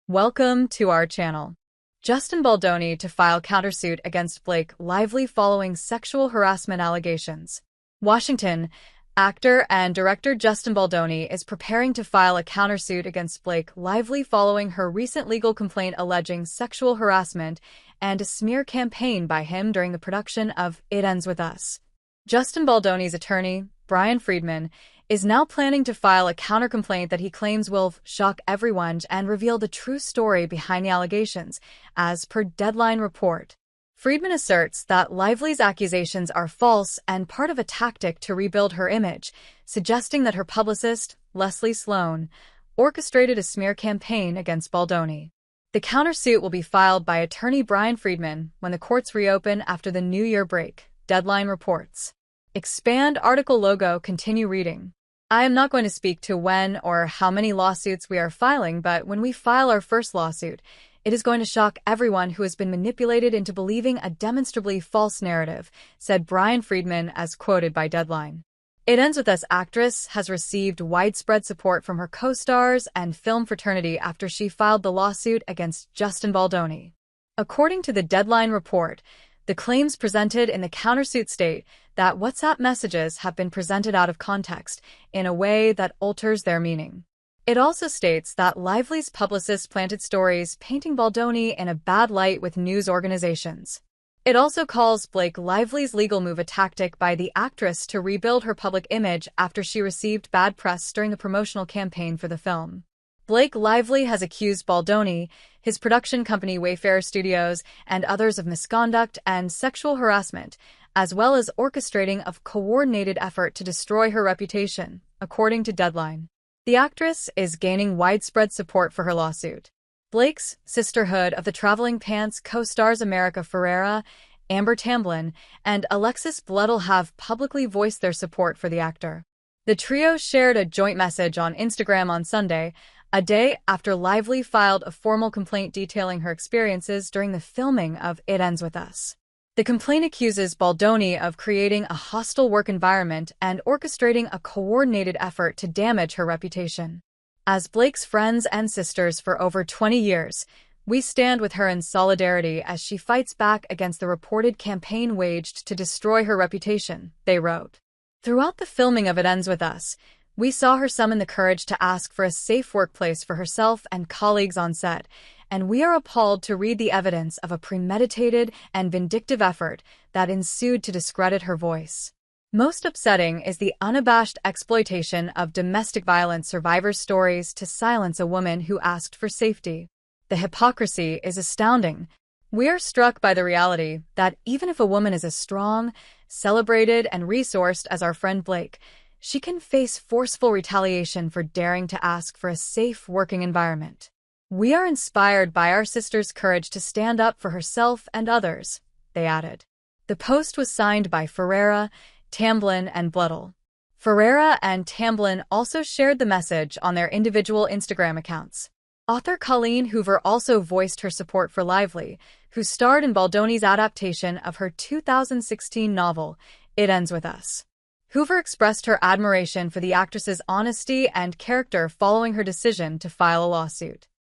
Welcome to our channel. Justin Baldoni to file countersuit against Blake Lively following sexual harassment allegations. Washington. Actor and director Justin Baldoni is preparing to file a countersuit against Blake Lively following her recent legal complaint alleging sexual harassment and a smear campaign by him during the production of It Ends With Us. Justin Baldoni's attorney, Brian Friedman, is now planning to file a countercomplaint that he claims will shock everyone and reveal the true story behind the allegations, as per Deadline report. Friedman asserts that Lively's accusations are false and part of a tactic to rebuild her image, suggesting that her publicist, Leslie Sloan, orchestrated a smear campaign against Baldoni. The countersuit will be filed by attorney Brian Friedman when the courts reopen after the New Year break, Deadline reports. Expand article logo. Continue reading. I am not going to speak to when or how many lawsuits we are filing, but when we file our first lawsuit, it is going to shock everyone who has been manipulated into believing a demonstrably false narrative, said Brian Friedman as quoted by Deadline. It Ends With Us actress has received widespread support from her co-stars and film fraternity after she filed the lawsuit against Justin Baldoni. According to the Deadline report, the claims presented in the countersuit state that WhatsApp messages have been presented out of context in a way that alters their meaning. It also states that Lively's publicist planted stories painting Baldoni in a bad light with news organizations. It also calls Blake Lively's legal move a tactic by the actress to rebuild her public image after she received bad press during the promotional campaign for the film. Blake Lively has accused Baldoni, his production company Wayfarer Studios, and others of misconduct and sexual harassment, as well as orchestrating a coordinated effort to destroy her reputation, according to Deadline. The actress is gaining widespread support for her lawsuit. Blake's sisterhood of the Traveling Pants co-stars America Ferrera, Amber Tamblyn, and Alexis Bledel have publicly voiced their support for the actor. The trio shared a joint message on Instagram on Sunday, a day after Lively filed a formal complaint detailing her experiences during the filming of It Ends With Us. The complaint accuses Baldoni of creating a hostile work environment and orchestrating a coordinated effort to damage her reputation. As Blake's friends and sisters for over 20 years, we stand with her in solidarity as she fights back against the reported campaign waged to destroy her reputation, they wrote. Throughout the filming of It Ends With Us, we saw her summon the courage to ask for a safe workplace for herself and colleagues on set, and we are appalled to read the evidence of a premeditated and vindictive effort that ensued to discredit her voice. Most upsetting is the unabashed exploitation of domestic violence survivors' stories to silence a woman who asked for safety. The hypocrisy is astounding. We are struck by the reality that even if a woman is as strong, celebrated, and resourced as our friend Blake, she can face forceful retaliation for daring to ask for a safe working environment. We are inspired by our sister's courage to stand up for herself and others, they added. The post was signed by Ferrera, Tamblyn, and Bledel. Ferrera and Tamblyn also shared the message on their individual Instagram accounts. Author Colleen Hoover also voiced her support for Lively, who starred in Baldoni's adaptation of her 2016 novel, It Ends With Us. Hoover expressed her admiration for the actress's honesty and character following her decision to file a lawsuit.